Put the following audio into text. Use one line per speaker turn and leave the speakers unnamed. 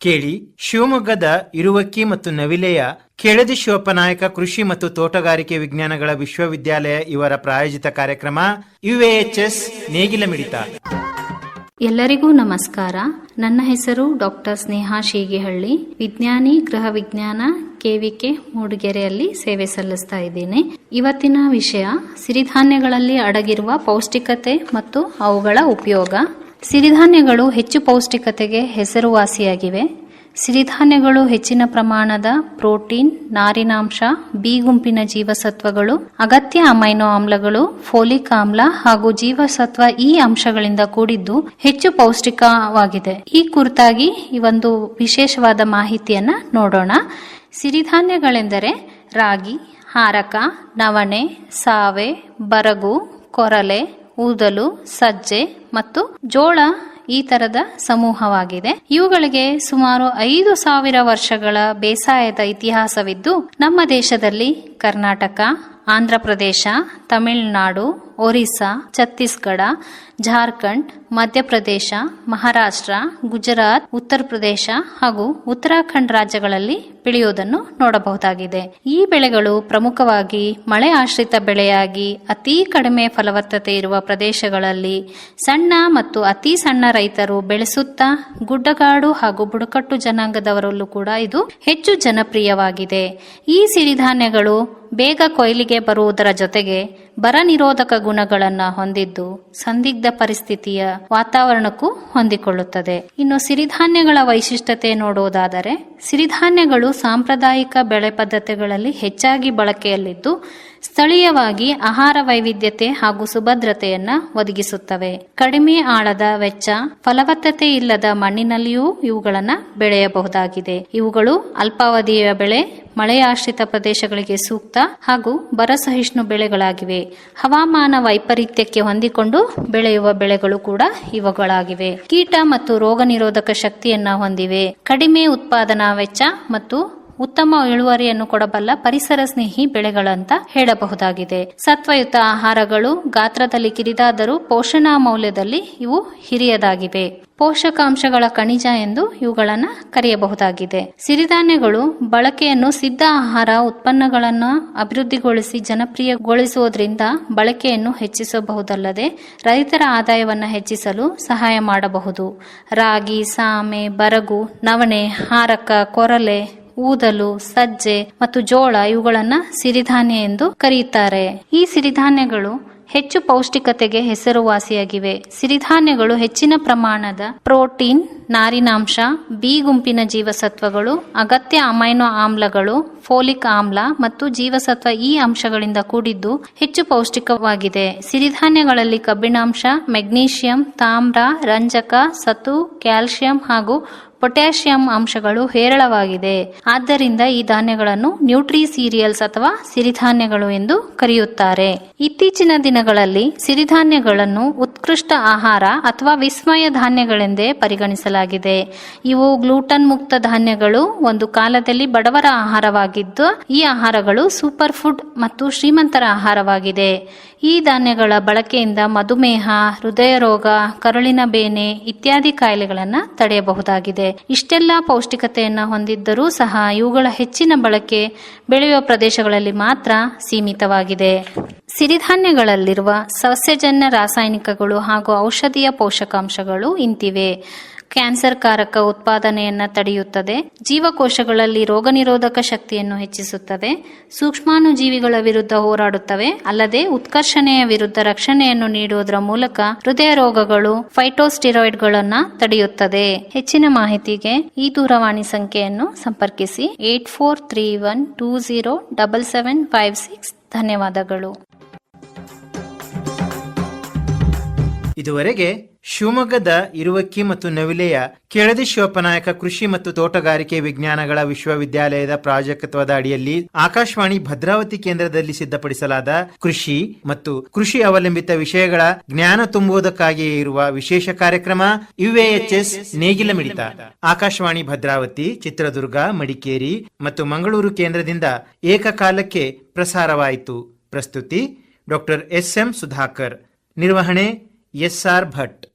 ಕೇಳಿ ಶಿವಮೊಗ್ಗದ ಇರುವಕ್ಕಿ ಮತ್ತು ನವಿಲೆಯ ಕೆಳದಿ ಶಿವಪ್ಪನಾಯಕ ಕೃಷಿ ಮತ್ತು ತೋಟಗಾರಿಕೆ ವಿಜ್ಞಾನಗಳ ವಿಶ್ವವಿದ್ಯಾಲಯ ಇವರ ಪ್ರಾಯೋಜಿತ ಕಾರ್ಯಕ್ರಮ UAHS ನೇಗಿಲ ಮಿಡಿತ.
ಎಲ್ಲರಿಗೂ ನಮಸ್ಕಾರ. ನನ್ನ ಹೆಸರು ಡಾಕ್ಟರ್ ಸ್ನೇಹಾ ಶೀಗಿಹಳ್ಳಿ. ವಿಜ್ಞಾನಿ ಗೃಹ ವಿಜ್ಞಾನ KVK ಮೂಡಿಗೆರೆಯಲ್ಲಿ ಸೇವೆ ಸಲ್ಲಿಸ್ತಾ ಇದ್ದೇನೆ. ಇವತ್ತಿನ ವಿಷಯ ಸಿರಿಧಾನ್ಯಗಳಲ್ಲಿ ಅಡಗಿರುವ ಪೌಷ್ಟಿಕತೆ ಮತ್ತು ಅವುಗಳ ಉಪಯೋಗ. ಸಿರಿಧಾನ್ಯಗಳು ಹೆಚ್ಚು ಪೌಷ್ಟಿಕತೆಗೆ ಹೆಸರುವಾಸಿಯಾಗಿವೆ. ಸಿರಿಧಾನ್ಯಗಳು ಹೆಚ್ಚಿನ ಪ್ರಮಾಣದ ಪ್ರೋಟೀನ್, ನಾರಿನಾಂಶ, ಬಿ ಗುಂಪಿನ ಜೀವಸತ್ವಗಳು, ಅಗತ್ಯ ಅಮೈನೋ ಆಮ್ಲಗಳು, ಫೋಲಿಕ್ ಆಮ್ಲ ಹಾಗೂ ಜೀವಸತ್ವ ಈ ಅಂಶಗಳಿಂದ ಕೂಡಿದ್ದು ಹೆಚ್ಚು ಪೌಷ್ಟಿಕವಾಗಿದೆ. ಈ ಕುರಿತಾಗಿ ಈ ಒಂದು ವಿಶೇಷವಾದ ಮಾಹಿತಿಯನ್ನ ನೋಡೋಣ. ಸಿರಿಧಾನ್ಯಗಳೆಂದರೆ ರಾಗಿ, ಹಾರಕ, ನವಣೆ, ಸಾವೆ, ಬರಗು, ಕೊರಲೆ, ಊದಲು, ಸಜ್ಜೆ ಮತ್ತು ಜೋಳ ಈ ತರದ ಸಮೂಹವಾಗಿದೆ. ಇವುಗಳಿಗೆ ಸುಮಾರು 5,000 ವರ್ಷಗಳ ಬೇಸಾಯದ ಇತಿಹಾಸವಿದ್ದು ನಮ್ಮ ದೇಶದಲ್ಲಿ ಕರ್ನಾಟಕ, ಆಂಧ್ರಪ್ರದೇಶ, ತಮಿಳುನಾಡು, ಒರಿಸ್ಸಾ, ಛತ್ತೀಸ್ಗಢ, ಜಾರ್ಖಂಡ್, ಮಧ್ಯಪ್ರದೇಶ, ಮಹಾರಾಷ್ಟ್ರ, ಗುಜರಾತ್, ಉತ್ತರ ಪ್ರದೇಶ ಹಾಗೂ ಉತ್ತರಾಖಂಡ್ ರಾಜ್ಯಗಳಲ್ಲಿ ಬೆಳೆಯುವುದನ್ನು ನೋಡಬಹುದಾಗಿದೆ. ಈ ಬೆಳೆಗಳು ಪ್ರಮುಖವಾಗಿ ಮಳೆ ಆಶ್ರಿತ ಬೆಳೆಯಾಗಿ ಅತಿ ಕಡಿಮೆ ಫಲವತ್ತತೆ ಇರುವ ಪ್ರದೇಶಗಳಲ್ಲಿ ಸಣ್ಣ ಮತ್ತು ಅತಿ ಸಣ್ಣ ರೈತರು ಬೆಳೆಸುತ್ತಾ ಗುಡ್ಡಗಾಡು ಹಾಗೂ ಬುಡಕಟ್ಟು ಜನಾಂಗದವರಲ್ಲೂ ಕೂಡ ಇದು ಹೆಚ್ಚು ಜನಪ್ರಿಯವಾಗಿದೆ. ಈ ಸಿರಿಧಾನ್ಯಗಳು ಬೇಗ ಕೊಯ್ಲಿಗೆ ಬರುವುದರ ಜೊತೆಗೆ ಬರ ನಿರೋಧಕ ಗುಣಗಳನ್ನು ಹೊಂದಿದ್ದು ಸಂದಿಗ್ಧ ಪರಿಸ್ಥಿತಿಯ ವಾತಾವರಣಕ್ಕೂ ಹೊಂದಿಕೊಳ್ಳುತ್ತದೆ. ಇನ್ನು ಸಿರಿಧಾನ್ಯಗಳ ವೈಶಿಷ್ಟ್ಯತೆ ನೋಡುವುದಾದರೆ, ಸಿರಿಧಾನ್ಯಗಳು ಸಾಂಪ್ರದಾಯಿಕ ಬೆಳೆ ಪದ್ಧತಿಗಳಲ್ಲಿ ಹೆಚ್ಚಾಗಿ ಬಳಕೆಯಲ್ಲಿದ್ದು ಸ್ಥಳೀಯವಾಗಿ ಆಹಾರ ವೈವಿಧ್ಯತೆ ಹಾಗೂ ಸುಭದ್ರತೆಯನ್ನ ಒದಗಿಸುತ್ತವೆ. ಕಡಿಮೆ ಆಳದ ವೆಚ್ಚ, ಫಲವತ್ತತೆ ಇಲ್ಲದ ಮಣ್ಣಿನಲ್ಲಿಯೂ ಇವುಗಳನ್ನು ಬೆಳೆಯಬಹುದಾಗಿದೆ. ಇವುಗಳು ಅಲ್ಪಾವಧಿಯ ಬೆಳೆ, ಮಳೆಯಾಶ್ರಿತ ಪ್ರದೇಶಗಳಿಗೆ ಸೂಕ್ತ ಹಾಗೂ ಬರಸಹಿಷ್ಣು ಬೆಳೆಗಳಾಗಿವೆ. ಹವಾಮಾನ ವೈಪರೀತ್ಯಕ್ಕೆ ಹೊಂದಿಕೊಂಡು ಬೆಳೆಯುವ ಬೆಳೆಗಳು ಕೂಡ ಇವುಗಳಾಗಿವೆ. ಕೀಟ ಮತ್ತು ರೋಗ ನಿರೋಧಕ ಶಕ್ತಿಯನ್ನ ಹೊಂದಿವೆ. ಕಡಿಮೆ ಉತ್ಪಾದನಾ ವೆಚ್ಚ ಮತ್ತು ಉತ್ತಮ ಇಳುವರಿಯನ್ನು ಕೊಡಬಲ್ಲ ಪರಿಸರ ಸ್ನೇಹಿ ಬೆಳೆಗಳಂತ ಹೇಳಬಹುದಾಗಿದೆ. ಸತ್ವಯುತ ಆಹಾರಗಳು ಗಾತ್ರದಲ್ಲಿ ಕಿರಿದಾದರೂ ಪೋಷಣಾ ಮೌಲ್ಯದಲ್ಲಿ ಇವು ಹಿರಿಯದಾಗಿವೆ. ಪೋಷಕಾಂಶಗಳ ಖನಿಜ ಎಂದು ಇವುಗಳನ್ನು ಕರೆಯಬಹುದಾಗಿದೆ. ಸಿರಿಧಾನ್ಯಗಳು ಬಳಕೆಯನ್ನು ಸಿದ್ಧ ಆಹಾರ ಉತ್ಪನ್ನಗಳನ್ನು ಅಭಿವೃದ್ಧಿಗೊಳಿಸಿ ಜನಪ್ರಿಯಗೊಳಿಸುವುದರಿಂದ ಬಳಕೆಯನ್ನು ಹೆಚ್ಚಿಸಬಹುದಲ್ಲದೆ ರೈತರ ಆದಾಯವನ್ನು ಹೆಚ್ಚಿಸಲು ಸಹಾಯ ಮಾಡಬಹುದು. ರಾಗಿ, ಸಾಮೆ, ಬರಗು, ನವಣೆ, ಹಾರಕ, ಕೊರಲೆ, ಊದಲು, ಸಜ್ಜೆ ಮತ್ತು ಜೋಳ ಇವುಗಳನ್ನ ಸಿರಿಧಾನ್ಯ ಎಂದು ಕರೆಯುತ್ತಾರೆ. ಈ ಸಿರಿಧಾನ್ಯಗಳು ಹೆಚ್ಚು ಪೌಷ್ಟಿಕತೆಗೆ ಹೆಸರುವಾಸಿಯಾಗಿವೆ. ಸಿರಿಧಾನ್ಯಗಳು ಹೆಚ್ಚಿನ ಪ್ರಮಾಣದ ಪ್ರೋಟೀನ್, ನಾರಿನಾಂಶ, ಬಿ ಗುಂಪಿನ ಜೀವಸತ್ವಗಳು, ಅಗತ್ಯ ಅಮೈನೋ ಆಮ್ಲಗಳು, ಫೋಲಿಕ್ ಆಮ್ಲ ಮತ್ತು ಜೀವಸತ್ವ ಈ ಅಂಶಗಳಿಂದ ಕೂಡಿದ್ದು ಹೆಚ್ಚು ಪೌಷ್ಟಿಕವಾಗಿದೆ. ಸಿರಿಧಾನ್ಯಗಳಲ್ಲಿ ಕಬ್ಬಿಣಾಂಶ, ಮೆಗ್ನೀಷಿಯಂ, ತಾಮ್ರ, ರಂಜಕ, ಸತು, ಕ್ಯಾಲ್ಸಿಯಂ ಹಾಗೂ ಪೊಟ್ಯಾಷಿಯಂ ಅಂಶಗಳು ಹೇರಳವಾಗಿದೆ. ಆದ್ದರಿಂದ ಈ ಧಾನ್ಯಗಳನ್ನು ನ್ಯೂಟ್ರಿ ಸೀರಿಯಲ್ಸ್ ಅಥವಾ ಸಿರಿಧಾನ್ಯಗಳು ಎಂದು ಕರೆಯುತ್ತಾರೆ. ಇತ್ತೀಚಿನ ದಿನಗಳಲ್ಲಿ ಸಿರಿಧಾನ್ಯಗಳನ್ನು ಉತ್ಕೃಷ್ಟ ಆಹಾರ ಅಥವಾ ವಿಸ್ಮಯ ಧಾನ್ಯಗಳೆಂದೇ ಪರಿಗಣಿಸಲಾಗಿದೆ. ಇವು ಗ್ಲೂಟನ್ ಮುಕ್ತ ಧಾನ್ಯಗಳು. ಒಂದು ಕಾಲದಲ್ಲಿ ಬಡವರ ಆಹಾರವಾಗಿದ್ದು ಈ ಆಹಾರಗಳು ಸೂಪರ್ ಫುಡ್ ಮತ್ತು ಶ್ರೀಮಂತರ ಆಹಾರವಾಗಿದೆ. ಈ ಧಾನ್ಯಗಳ ಬಳಕೆಯಿಂದ ಮಧುಮೇಹ, ಹೃದಯ ರೋಗ, ಕರುಳಿನ ಬೇನೆ ಇತ್ಯಾದಿ ಕಾಯಿಲೆಗಳನ್ನು ತಡೆಯಬಹುದಾಗಿದೆ. ಇಷ್ಟೆಲ್ಲ ಪೌಷ್ಟಿಕತೆಯನ್ನು ಹೊಂದಿದ್ದರೂ ಸಹ ಇವುಗಳ ಹೆಚ್ಚಿನ ಬಳಕೆ ಬೆಳೆಯುವ ಪ್ರದೇಶಗಳಲ್ಲಿ ಮಾತ್ರ ಸೀಮಿತವಾಗಿದೆ. ಸಿರಿಧಾನ್ಯಗಳಲ್ಲಿರುವ ಸಸ್ಯಜನ್ಯ ರಾಸಾಯನಿಕಗಳು ಹಾಗೂ ಔಷಧೀಯ ಪೋಷಕಾಂಶಗಳು ಇಂತಿವೆ. ಕ್ಯಾನ್ಸರ್ ಕಾರಕ ಉತ್ಪಾದನೆಯನ್ನು ತಡೆಯುತ್ತದೆ. ಜೀವಕೋಶಗಳಲ್ಲಿ ರೋಗ ನಿರೋಧಕ ಶಕ್ತಿಯನ್ನು ಹೆಚ್ಚಿಸುತ್ತದೆ. ಸೂಕ್ಷ್ಮಾಣುಜೀವಿಗಳ ವಿರುದ್ಧ ಹೋರಾಡುತ್ತವೆ. ಅಲ್ಲದೆ ಉತ್ಕರ್ಷಣೆಯ ವಿರುದ್ಧ ರಕ್ಷಣೆಯನ್ನು ನೀಡುವುದರ ಮೂಲಕ ಹೃದಯ ರೋಗಗಳು, ಫೈಟೋಸ್ಟಿರಾಯ್ಡ್ಗಳನ್ನು ತಡೆಯುತ್ತದೆ. ಹೆಚ್ಚಿನ ಮಾಹಿತಿಗೆ ಈ ದೂರವಾಣಿ ಸಂಖ್ಯೆಯನ್ನು ಸಂಪರ್ಕಿಸಿ 8431207756. ಧನ್ಯವಾದಗಳು.
ಇದುವರೆಗೆ ಶಿವಮೊಗ್ಗದ ಇರುವಕ್ಕಿ ಮತ್ತು ನವಿಲೆಯ ಕೆಳದಿ ಶಿವಪ್ಪನಾಯಕ ಕೃಷಿ ಮತ್ತು ತೋಟಗಾರಿಕೆ ವಿಜ್ಞಾನಗಳ ವಿಶ್ವವಿದ್ಯಾಲಯದ ಪ್ರಾಜೆಕ್ಟ್ವದ ಅಡಿಯಲ್ಲಿ ಆಕಾಶವಾಣಿ ಭದ್ರಾವತಿ ಕೇಂದ್ರದಲ್ಲಿ ಸಿದ್ಧಪಡಿಸಲಾದ ಕೃಷಿ ಮತ್ತು ಕೃಷಿ ಅವಲಂಬಿತ ವಿಷಯಗಳ ಜ್ಞಾನ ತುಂಬುವುದಕ್ಕಾಗಿಯೇ ಇರುವ ವಿಶೇಷ ಕಾರ್ಯಕ್ರಮ UAHS ನೇಗಿಲ ಮಿಡಿತ ಆಕಾಶವಾಣಿ ಭದ್ರಾವತಿ, ಚಿತ್ರದುರ್ಗ, ಮಡಿಕೇರಿ ಮತ್ತು ಮಂಗಳೂರು ಕೇಂದ್ರದಿಂದ ಏಕಕಾಲಕ್ಕೆ ಪ್ರಸಾರವಾಯಿತು. ಪ್ರಸ್ತುತಿ ಡಾಕ್ಟರ್ SM ಸುಧಾಕರ್. ನಿರ್ವಹಣೆ SR ಭಟ್.